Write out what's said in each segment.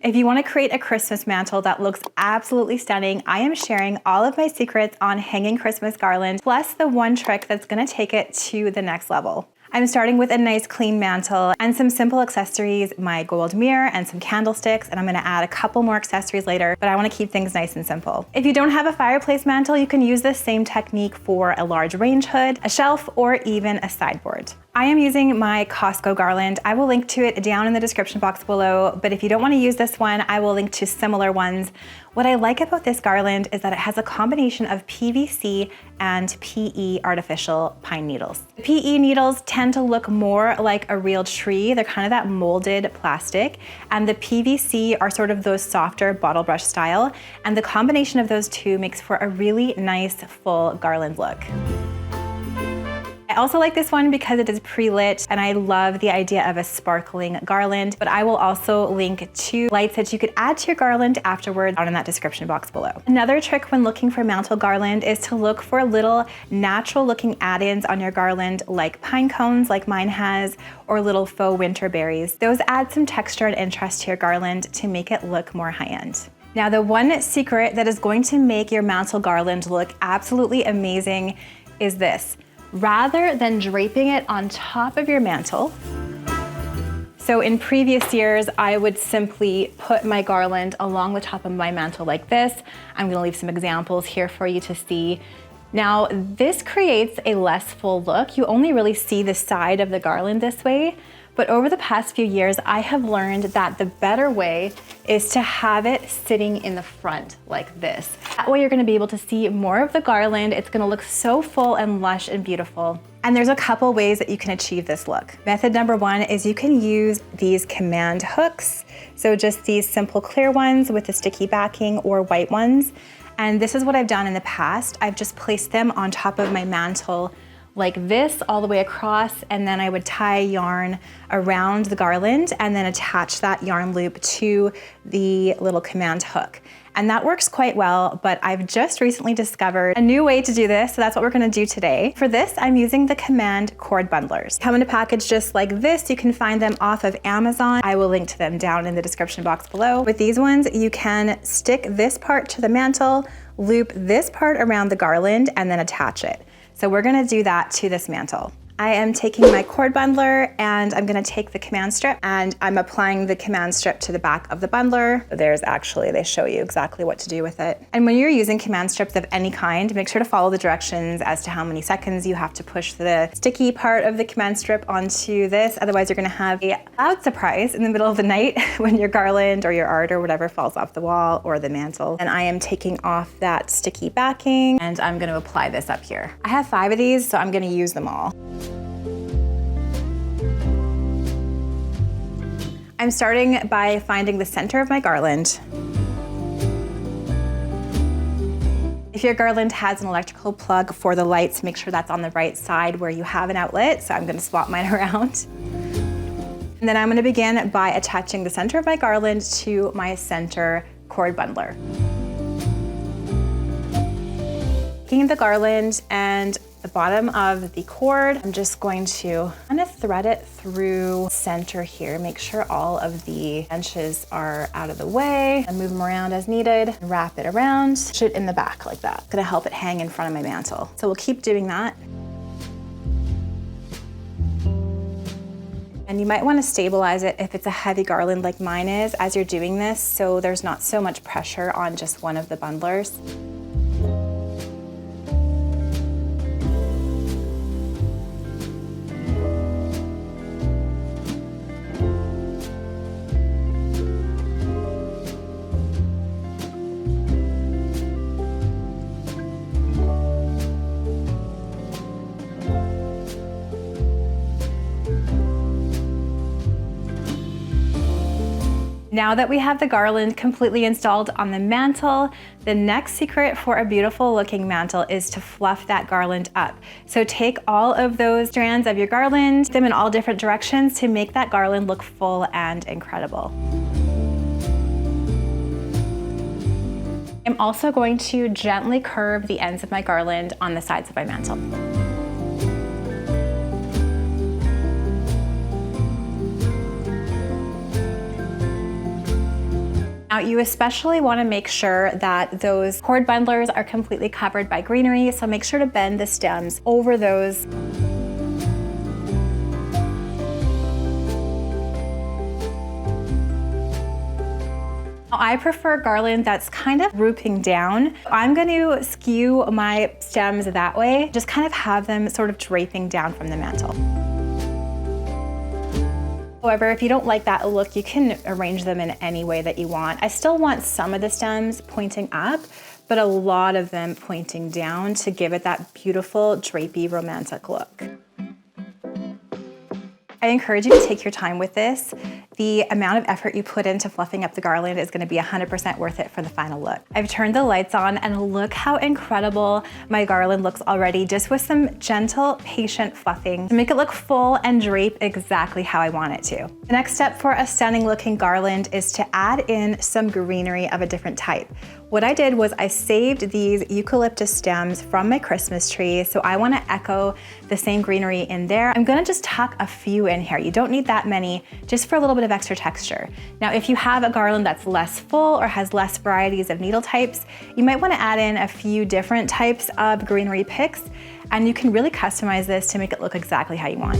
If you want to create a Christmas mantle that looks absolutely stunning, I am sharing all of my secrets on hanging Christmas garland, plus the one trick that's going to take it to the next level. I'm starting with a nice clean mantle and some simple accessories, my gold mirror and some candlesticks, and I'm gonna add a couple more accessories later, but I wanna keep things nice and simple. If you don't have a fireplace mantle, you can use this same technique for a large range hood, a shelf, or even a sideboard. I am using my Costco garland. I will link to it down in the description box below, but if you don't want to use this one, I will link to similar ones. What I like about this garland is that it has a combination of PVC and PE artificial pine needles. The PE needles tend to look more like a real tree. They're kind of that molded plastic, and the PVC are sort of those softer bottle brush style, and the combination of those two makes for a really nice full garland look. I also like this one because it is pre-lit, and I love the idea of a sparkling garland, but I will also link to lights that you could add to your garland afterwards down in that description box below. Another trick when looking for mantle garland is to look for little natural looking add-ins on your garland, like pine cones like mine has, or little faux winter berries. Those add some texture and interest to your garland to make it look more high-end. Now, the one secret that is going to make your mantle garland look absolutely amazing is this. Rather than draping it on top of your mantle, so in previous years, I would simply put my garland along the top of my mantle like this. I'm gonna leave some examples here for you to see. Now, this creates a less full look. You only really see the side of the garland this way, but over the past few years, I have learned that the better way is to have it sitting in the front like this. That way you're gonna be able to see more of the garland. It's gonna look so full and lush and beautiful. And there's a couple ways that you can achieve this look. Method number one is you can use these command hooks. So just these simple clear ones with the sticky backing or white ones. And this is what I've done in the past. I've just placed them on top of my mantle like this all the way across, and then I would tie yarn around the garland and then attach that yarn loop to the little command hook. And that works quite well, but I've just recently discovered a new way to do this, so that's what we're gonna do today. For this, I'm using the Command cord bundlers. Come in a package just like this. You can find them off of Amazon. I will link to them down in the description box below. With these ones, you can stick this part to the mantle, loop this part around the garland, and then attach it. So we're gonna do that to this mantle. I am taking my cord bundler and I'm gonna take the command strip and I'm applying the command strip to the back of the bundler. They show you exactly what to do with it. And when you're using command strips of any kind, make sure to follow the directions as to how many seconds you have to push the sticky part of the command strip onto this. Otherwise, you're gonna have a loud surprise in the middle of the night when your garland or your art or whatever falls off the wall or the mantle. And I am taking off that sticky backing and I'm gonna apply this up here. I have 5 of these, so I'm gonna use them all. I'm starting by finding the center of my garland. If your garland has an electrical plug for the lights, make sure that's on the right side where you have an outlet. So I'm gonna swap mine around. And then I'm gonna begin by attaching the center of my garland to my center cord bundler. Taking the garland and the bottom of the cord, I'm just going to kind of thread it through center here. Make sure all of the inches are out of the way and move them around as needed. Wrap it around, push it in the back like that. It's gonna help it hang in front of my mantle. So we'll keep doing that. And you might want to stabilize it if it's a heavy garland like mine is as you're doing this, so there's not so much pressure on just one of the bundlers. Now that we have the garland completely installed on the mantle, the next secret for a beautiful looking mantle is to fluff that garland up. So take all of those strands of your garland, them in all different directions to make that garland look full and incredible. I'm also going to gently curve the ends of my garland on the sides of my mantle. Now, you especially want to make sure that those cord bundlers are completely covered by greenery, so make sure to bend the stems over those. I prefer garland that's kind of drooping down. I'm going to skew my stems that way, just kind of have them sort of draping down from the mantle. However, if you don't like that look, you can arrange them in any way that you want. I still want some of the stems pointing up, but a lot of them pointing down to give it that beautiful, drapey, romantic look. I encourage you to take your time with this. The amount of effort you put into fluffing up the garland is gonna be 100% worth it for the final look. I've turned the lights on and look how incredible my garland looks already, just with some gentle, patient fluffing to make it look full and drape exactly how I want it to. The next step for a stunning looking garland is to add in some greenery of a different type. What I did was I saved these eucalyptus stems from my Christmas tree, so I want to echo the same greenery in there. I'm going to just tuck a few in here. You don't need that many, just for a little bit of extra texture. Now, if you have a garland that's less full or has less varieties of needle types, you might want to add in a few different types of greenery picks, and you can really customize this to make it look exactly how you want.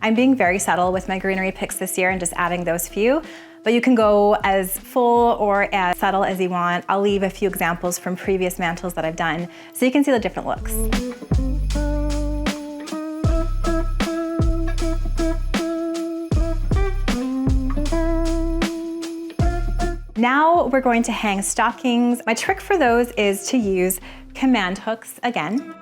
I'm being very subtle with my greenery picks this year and just adding those few, but you can go as full or as subtle as you want. I'll leave a few examples from previous mantles that I've done so you can see the different looks. Now we're going to hang stockings. My trick for those is to use command hooks again.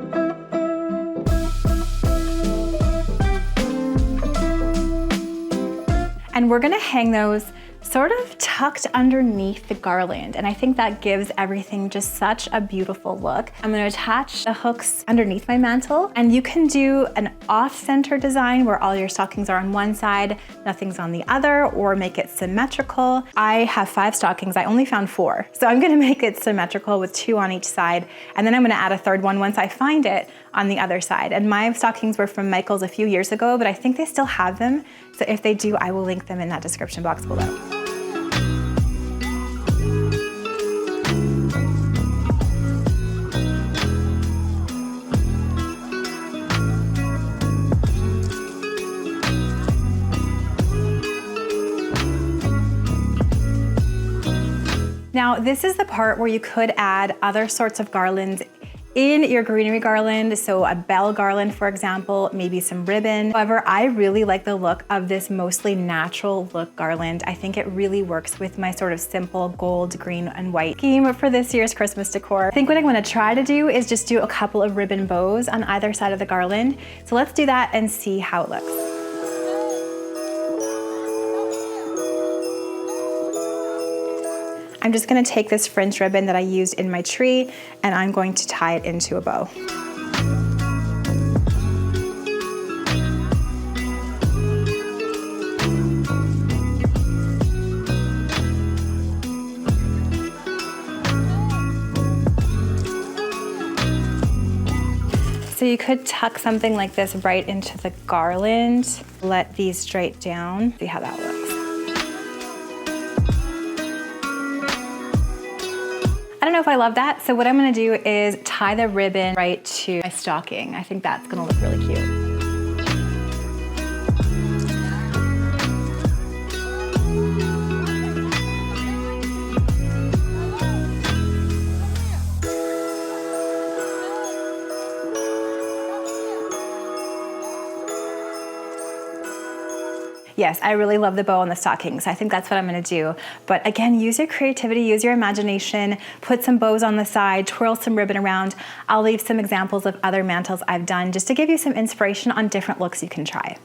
And we're gonna hang those sort of tucked underneath the garland. And I think that gives everything just such a beautiful look. I'm gonna attach the hooks underneath my mantle, and you can do an off-center design where all your stockings are on one side, nothing's on the other, or make it symmetrical. I have 5 stockings, I only found 4. So I'm gonna make it symmetrical with 2 on each side, and then I'm gonna add a third one once I find it on the other side. And my stockings were from Michael's a few years ago, but I think they still have them. So if they do, I will link them in that description box below. Now, this is the part where you could add other sorts of garlands in your greenery garland, so a bell garland, for example, maybe some ribbon. However, I really like the look of this mostly natural look garland. I think it really works with my sort of simple gold, green, and white theme for this year's Christmas decor. I think what I'm gonna try to do is just do a couple of ribbon bows on either side of the garland. So let's do that and see how it looks. I'm just gonna take this fringe ribbon that I used in my tree and I'm going to tie it into a bow. So you could tuck something like this right into the garland, let these straight down, see how that looks. I don't know if I love that, so what I'm gonna do is tie the ribbon right to my stocking. I think that's gonna look really cute. Yes, I really love the bow on the stockings. I think that's what I'm gonna do. But again, use your creativity, use your imagination, put some bows on the side, twirl some ribbon around. I'll leave some examples of other mantles I've done just to give you some inspiration on different looks you can try.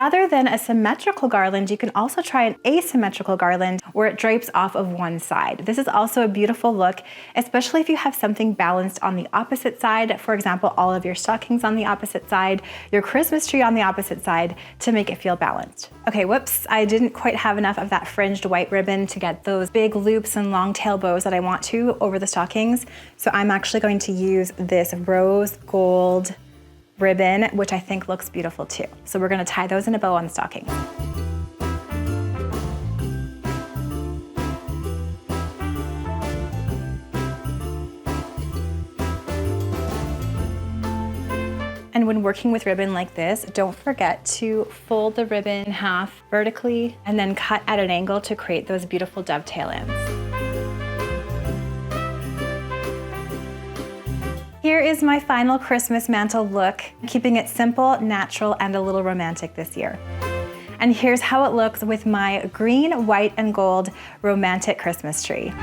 Rather than a symmetrical garland, you can also try an asymmetrical garland where it drapes off of one side. This is also a beautiful look, especially if you have something balanced on the opposite side. For example, all of your stockings on the opposite side, your Christmas tree on the opposite side, to make it feel balanced. Okay, whoops, I didn't quite have enough of that fringed white ribbon to get those big loops and long tail bows that I want to over the stockings. So I'm actually going to use this rose gold ribbon, which I think looks beautiful too. So we're gonna tie those in a bow on the stocking. And when working with ribbon like this, don't forget to fold the ribbon in half vertically and then cut at an angle to create those beautiful dovetail ends. Here is my final Christmas mantle look, keeping it simple, natural, and a little romantic this year. And here's how it looks with my green, white, and gold romantic Christmas tree.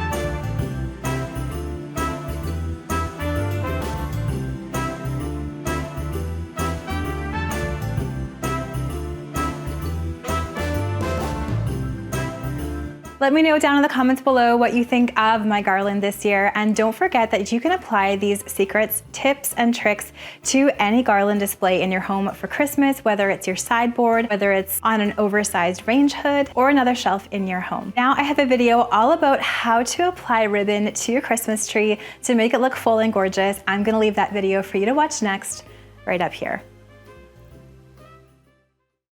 Let me know down in the comments below what you think of my garland this year, and don't forget that you can apply these secrets, tips, and tricks to any garland display in your home for Christmas, whether it's your sideboard, whether it's on an oversized range hood, or another shelf in your home. Now I have a video all about how to apply ribbon to your Christmas tree to make it look full and gorgeous. I'm gonna leave that video for you to watch next, right up here.